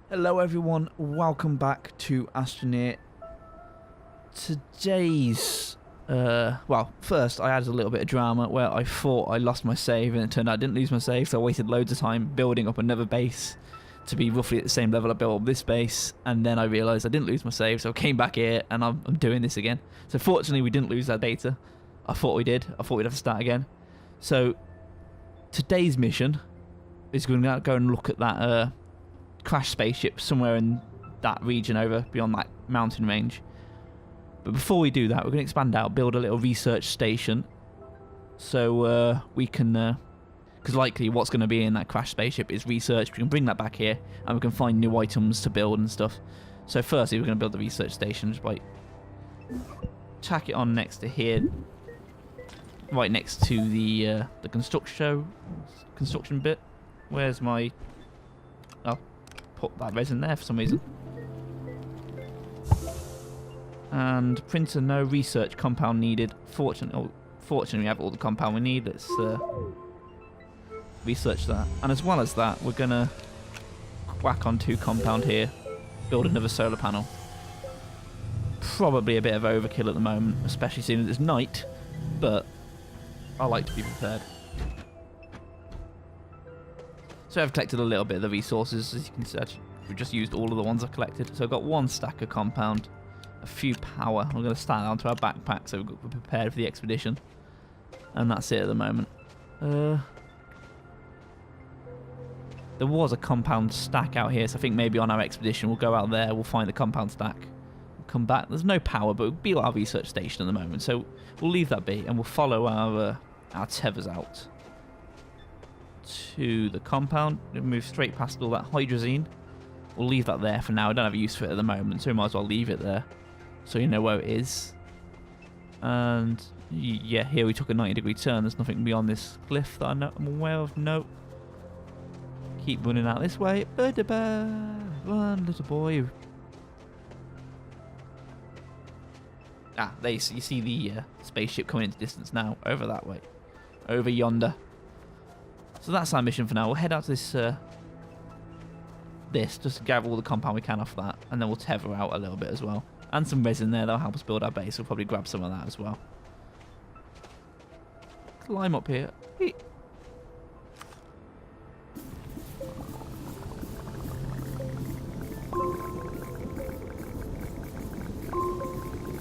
Hello everyone, welcome back to Astroneer. Today's, well, first I had a little bit of drama where I thought I lost my save and it turned out I didn't lose my save, so I wasted loads of time building up another base to be roughly at the same level I built up this base, and then I realised I didn't lose my save, so I came back here and I'm doing this again. So fortunately we didn't lose our data. I thought we did. I thought we'd have to start again. So today's mission is going to go and look at that crash spaceship somewhere in that region over beyond that mountain range. But before we do that, we're going to expand out, build a little research station, so we can, because likely what's going to be in that crash spaceship is research. We can bring that back here and we can find new items to build and stuff. So firstly, we're going to build the research station, just like tack it on next to here, right next to the construction bit. Where's my... Oh, put that resin there for some reason. And printer, no research compound needed. Fortunately, we have all the compound we need. Let's research that. And as well as that, we're gonna whack on 2 compound here, build another solar panel. Probably a bit of overkill at the moment, especially seeing that it's night, but I like to be prepared. So I've collected a little bit of the resources, as you can see. We've just used all of the ones I've collected. So I've got 1 stack of compound, a few power. We're going to stand onto our backpack so we're prepared for the expedition. And that's it at the moment. There was a compound stack out here, so I think maybe on our expedition we'll go out there, we'll find the compound stack. We'll come back. There's no power, but it'll be our research station at the moment. So we'll leave that be and we'll follow our tethers out to the compound. We'll move straight past all that hydrazine. We'll leave that there for now. I don't have a use for it at the moment, so we might as well leave it there so you know where it is. And yeah, here we took a 90-degree turn. There's nothing beyond this cliff that I'm aware of. No. Keep running out this way. Run, little boy. Ah, there you see the spaceship coming into distance now. Over that way. Over yonder. So that's our mission for now. We'll head out to this just to gather all the compound we can off that, and then we'll tether out a little bit as well. And some resin there, that'll help us build our base. We'll probably grab some of that as well. Climb up here.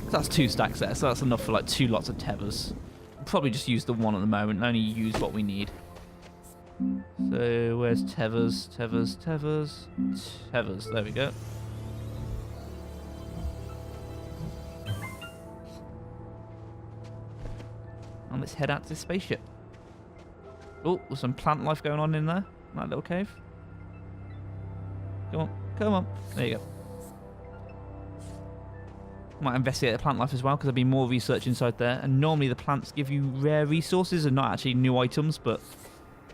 So that's 2 stacks there, so that's enough for like 2 lots of tethers. We'll probably just use the 1 at the moment and only use what we need. So where's tethers? Tethers. There we go. And let's head out to the spaceship. Oh, there's some plant life going on in there. That little cave. Come on. There you go. Might investigate the plant life as well, because there'll be more research inside there. And normally the plants give you rare resources and not actually new items, but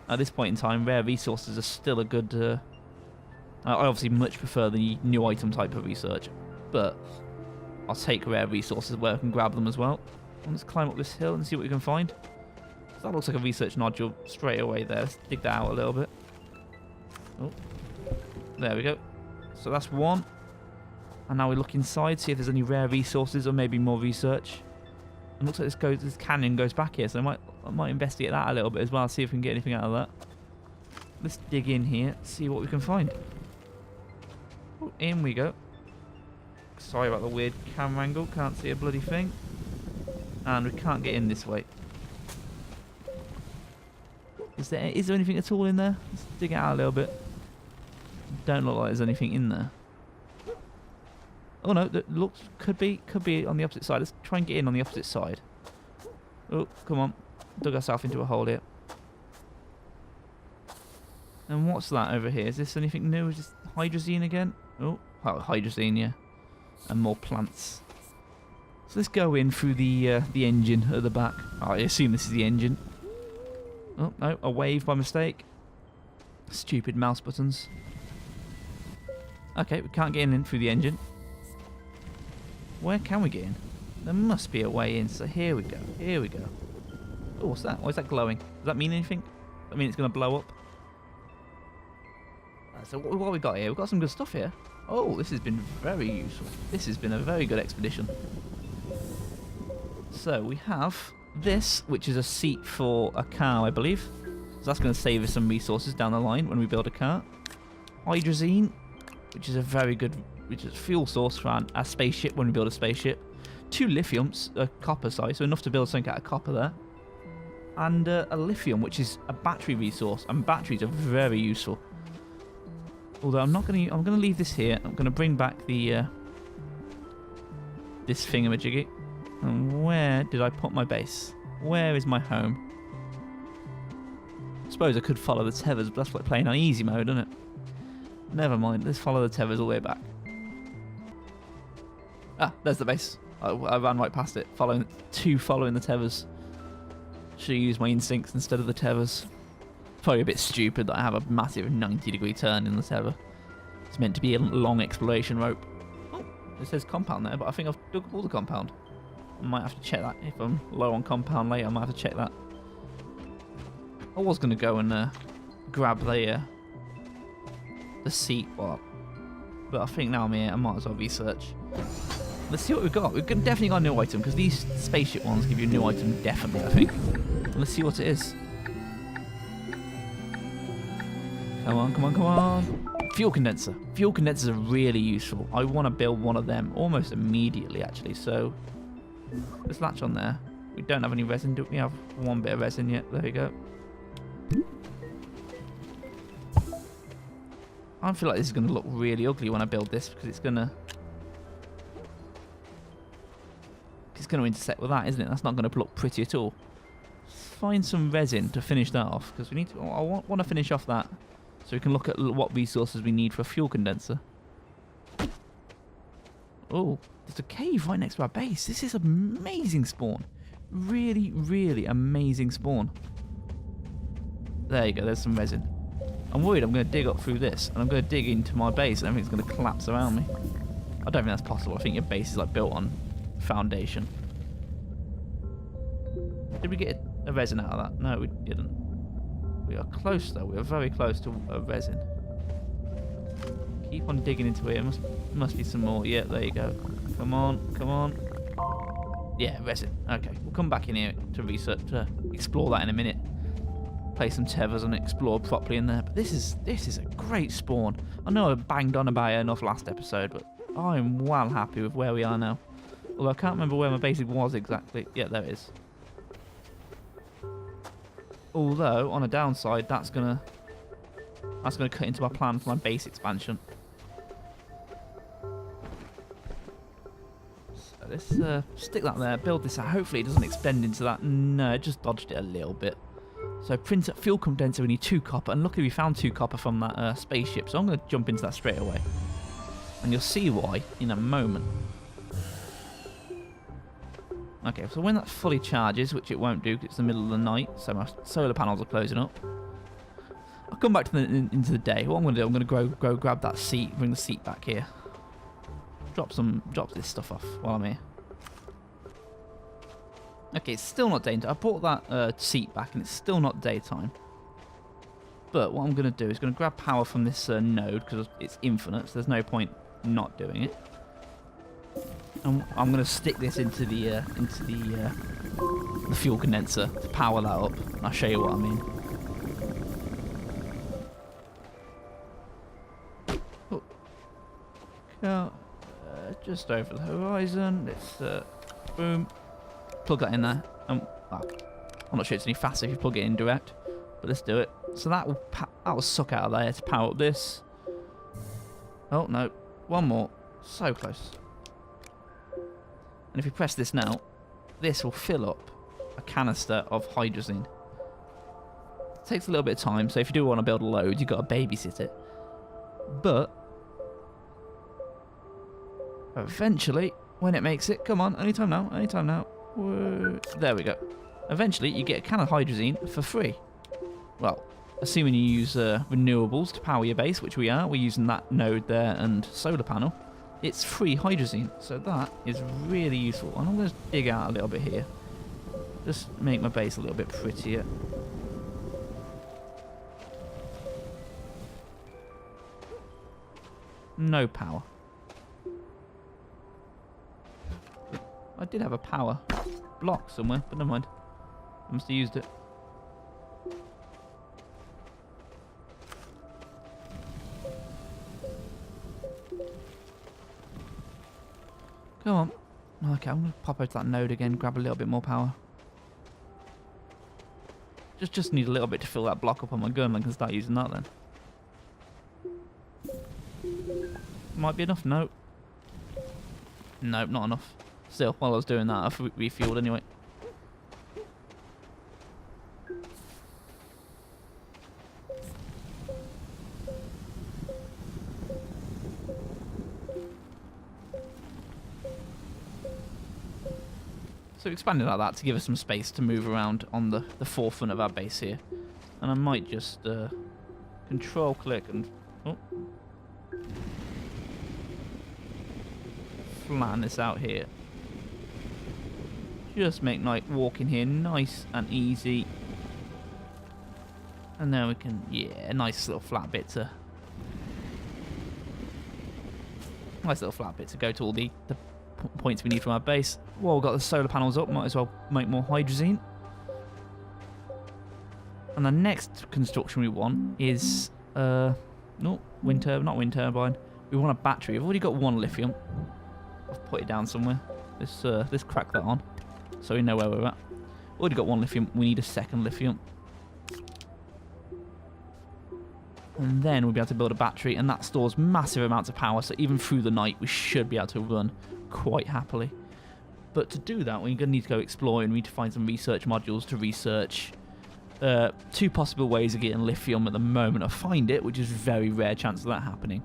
at this point in time, rare resources are still a good... I obviously much prefer the new item type of research, but I'll take rare resources where I can grab them as well. Let's climb up this hill and see what we can find. So that looks like a research nodule straight away there. Let's dig that out a little bit. Oh, there we go. So that's 1. And now we look inside, see if there's any rare resources or maybe more research. And looks like this canyon goes back here, so I might investigate that a little bit as well, see if we can get anything out of that. Let's dig in here, see what we can find. Oh, in we go. Sorry about the weird camera angle, can't see a bloody thing. And we can't get in this way. Is there anything at all in there? Let's dig it out a little bit. Don't look like there's anything in there. Oh no, that looks could be on the opposite side. Let's try and get in on the opposite side. Oh, come on. Dug ourselves into a hole here. And what's that over here? Is this anything new? Is this hydrazine again? Oh, hydrazine, yeah. And more plants. So let's go in through the engine at the back. Oh, I assume this is the engine. Oh, no, a wave by mistake. Stupid mouse buttons. Okay, we can't get in through the engine. Where can we get in? There must be a way in, so here we go. Oh, what's that? Why is that glowing? Does that mean anything? Does that mean it's going to blow up? So what have we got here? We've got some good stuff here. Oh, this has been very useful. This has been a very good expedition. So we have this, which is a seat for a car, I believe. So that's going to save us some resources down the line when we build a car. Hydrazine, which is a very good fuel source for a spaceship when we build a spaceship. 2 lithiums, a copper size, so enough to build something out of copper there. And a lithium, which is a battery resource, and batteries are very useful. Although I'm going to leave this here. I'm going to bring back the this thingamajiggy. And where did I put my base? Where is my home? I suppose I could follow the tethers, but that's like playing on easy mode, isn't it? Never mind. Let's follow the tethers all the way back. Ah, there's the base. I ran right past it, following the tethers. Should have used my instincts instead of the tethers. Probably a bit stupid that I have a massive 90-degree turn in the tether. It's meant to be a long exploration rope. Oh, it says compound there, but I think I've dug up all the compound. I might have to check that. If I'm low on compound later, I might have to check that. I was going to go and grab the seat, but I think now I'm here, I might as well research. Let's see what we've got. We've definitely got a new item, because these spaceship ones give you a new item, definitely, I think. Let's see what it is. Come on, come on, come on. Fuel condenser. Fuel condensers are really useful. I want to build one of them almost immediately, actually. So let's latch on there. We don't have any resin. Do we have one bit of resin yet? There we go. I feel like this is going to look really ugly when I build this, because it's going to intersect with that, isn't it? That's not going to look pretty at all. Let's find some resin to finish that off, because we need to. I want to finish off that. So we can look at what resources we need for a fuel condenser. Oh, there's a cave right next to our base. This is amazing spawn. Really, really amazing spawn. There you go, there's some resin. I'm worried I'm going to dig up through this, and I'm going to dig into my base, and everything's going to collapse around me. I don't think that's possible. I think your base is like built on foundation. Did we get a resin out of that? No, we didn't. We are close though. We are very close to a resin. Keep on digging into it. Must be some more. Yeah, there you go. Come on, come on. Yeah, resin. Okay, we'll come back in here to research, to explore that in a minute. Play some tethers and explore properly in there. But this is a great spawn. I know I banged on about it enough last episode, but I'm well happy with where we are now. Although I can't remember where my base was exactly. Yeah, there it is. Although, on a downside, that's gonna cut into my plan for my base expansion. So let's stick that there, build this out. Hopefully it doesn't extend into that. No, it just dodged it a little bit. So print fuel condenser, we need 2 copper, and luckily we found 2 copper from that spaceship, so I'm going to jump into that straight away. And you'll see why in a moment. Okay, so when that fully charges, which it won't do because it's the middle of the night, so my solar panels are closing up. I'll come back to into the day. What I'm going to do, I'm going to go grab that seat, bring the seat back here. Drop this stuff off while I'm here. Okay, it's still not daytime. I brought that seat back and it's still not daytime. But what I'm going to do is going to grab power from this node because it's infinite, so there's no point not doing it. And I'm going to stick this into the fuel condenser to power that up. And I'll show you what I mean. Oh. Just over the horizon. Let's boom, plug that in there. Well, I'm not sure it's any faster if you plug it in direct, but let's do it. So that will suck out of there to power up this. Oh no, one more. So close. And if you press this now, this will fill up a canister of hydrazine. It takes a little bit of time, so if you do want to build a load, you've got to babysit it. But eventually, when it makes it, come on, anytime now, anytime now. Whoa. There we go. Eventually, you get a can of hydrazine for free. Well, assuming you use renewables to power your base, which we are. We're using that node there and solar panel. It's free hydrazine, so that is really useful. And I'm going to dig out a little bit here. Just make my base a little bit prettier. No power. I did have a power block somewhere, but never mind. I must have used it. Come on. Okay, I'm going to pop out to that node again, grab a little bit more power. Just need a little bit to fill that block up on my gun, I can start using that then. Might be enough, no. Nope, not enough. Still, while I was doing that, I've refueled anyway. So expanding like that to give us some space to move around on the forefront of our base here. And I might just control click and flatten this out here. Just make night walking here nice and easy. And then we can, yeah, a nice little flat bit to... Nice little flat bit to go to all the points we need from our base. Well, we've got the solar panels up, might as well make more hydrazine. And the next construction we want is no, not wind turbine. We want a battery. We've already got one lithium. I've put it down somewhere. Let's crack that on so we know where we're at. Already got one lithium. We need a second lithium. And then we'll be able to build a battery, and that stores massive amounts of power, so even through the night we should be able to run quite happily. But to do that, we're going to need to go exploring. We need to find some research modules to research. Two possible ways of getting lithium at the moment. I find it, which is very rare chance of that happening.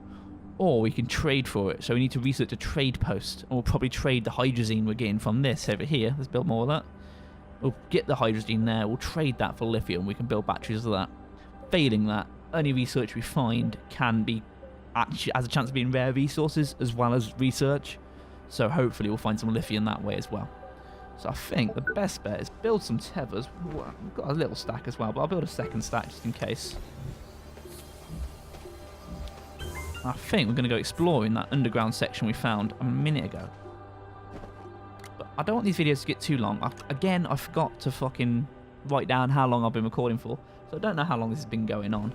Or we can trade for it. So we need to research a trade post, and we'll probably trade the hydrazine we're getting from this over here. Let's build more of that. We'll get the hydrazine there. We'll trade that for lithium. We can build batteries of that. Failing that, any research we find can be actually has a chance of being rare resources as well as research. So hopefully we'll find some lithium that way as well. So I think the best bet is build some tethers. We've got a little stack as well, but I'll build a second stack just in case. I think we're going to go exploring that underground section we found a minute ago. But I don't want these videos to get too long. Again, I forgot to fucking write down how long I've been recording for. So I don't know how long this has been going on.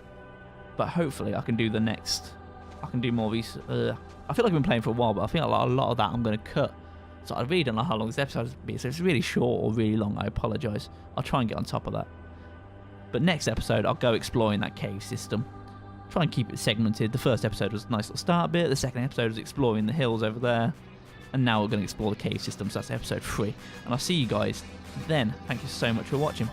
But hopefully I can do the next... I can do more research. I feel like I've been playing for a while, but I think a lot of that I'm going to cut. So I really don't know how long this episode has been. So if it's really short or really long, I apologise. I'll try and get on top of that. But next episode, I'll go exploring that cave system. Try and keep it segmented. The first episode was a nice little start bit. The second episode was exploring the hills over there. And now we're going to explore the cave system. So that's episode 3. And I'll see you guys then. Thank you so much for watching.